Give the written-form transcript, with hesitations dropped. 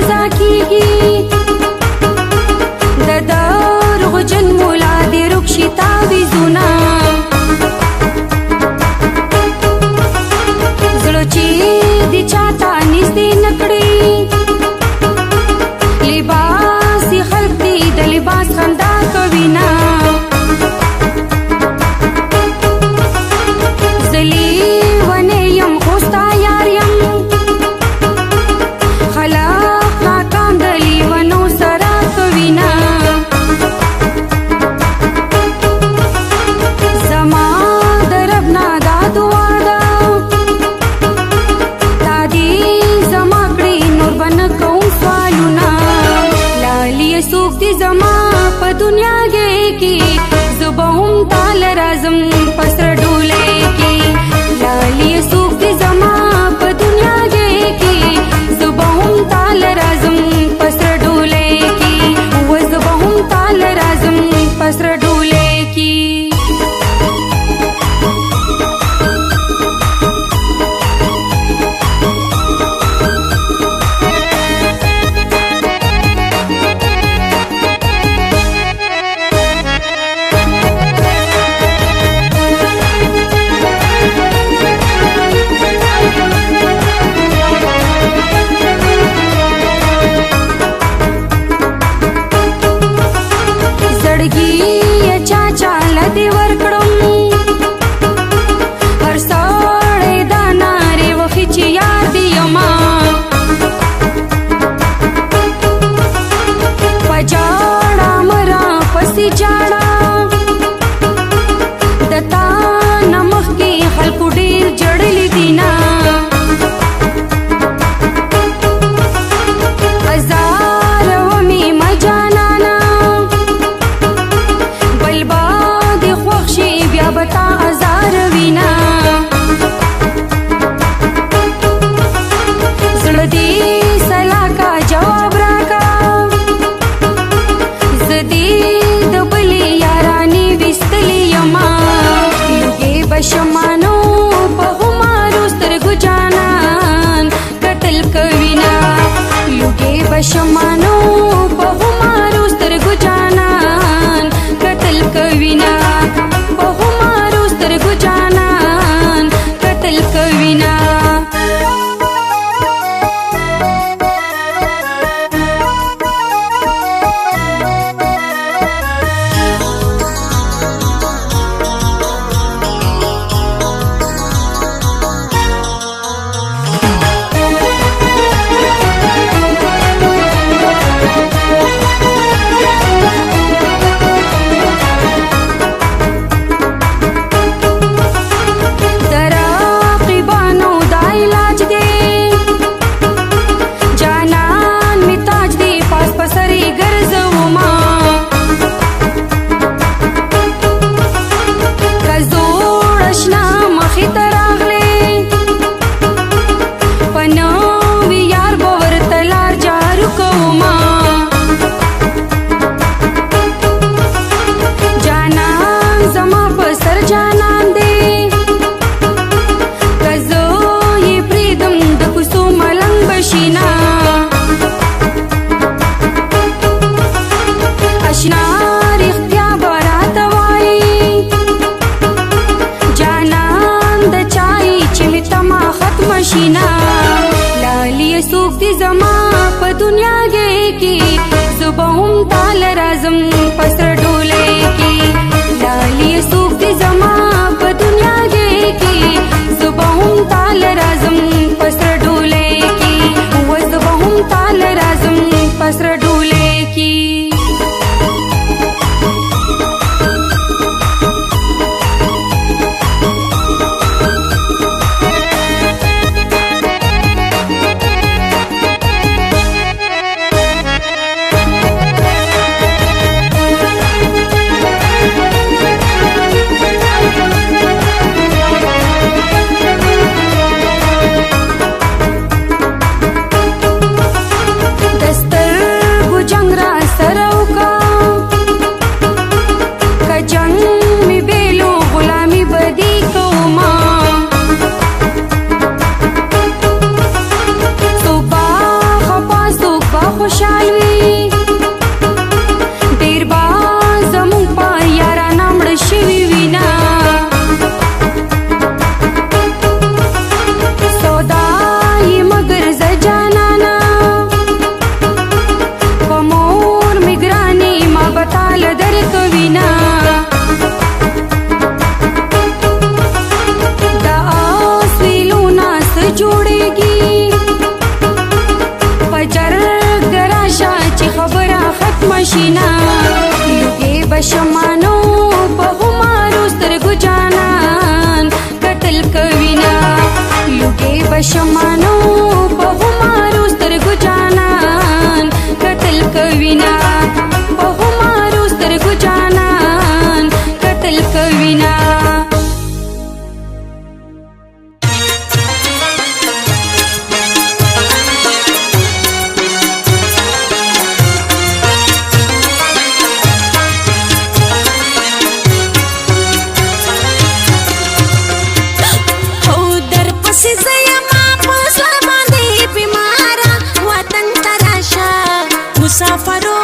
رضا کیږي د دروغجن مولا دې رکشي تعویذونه زړه چې دې چاته نږدې نه کړي لباس یې خلق دې د لباس خندا کوي نه زما په دنیا کې زبهم تال رازم پسر ډولې کې لالي سوق دي زما په دنیا کې زبهم تال رازم پسر ډولې کې و زبهم تال رازم پسر ډولې کې دې ورکړم هر سړی دا نارې وخی چې یار دې یما په جاړه مرا پسې جاړه د تا نه مخکې خلکو ډېر جړلي دي نه هزار ومې مجانانه بیا بتا ازار وینا زړه دې سلا کا جواب راکا زدي د بلې یارانې وستلې یما لږه بشمانو په همارو سترګو جانان قتل کوینا لږه بشمانو په همارو سترګو جانان قتل کوینا جانان قتل کوینا لالي سوق دي زما په دنیا کې زبهم تال رازم پسر ډولې کې لالي سوق دي زما په دنیا کې زبهم تال رازم پسر ډولې کې و زبهم تال رازم پسر ډولې کې मशीना लुगे बशमानो बहुमारो स्तरगु जानान कतल कविना लुगे बशमानो बहुमारो स्तरगु जानान कतल कविना बहुमारो स्तरगु जानान कतल कविना मुसाफरो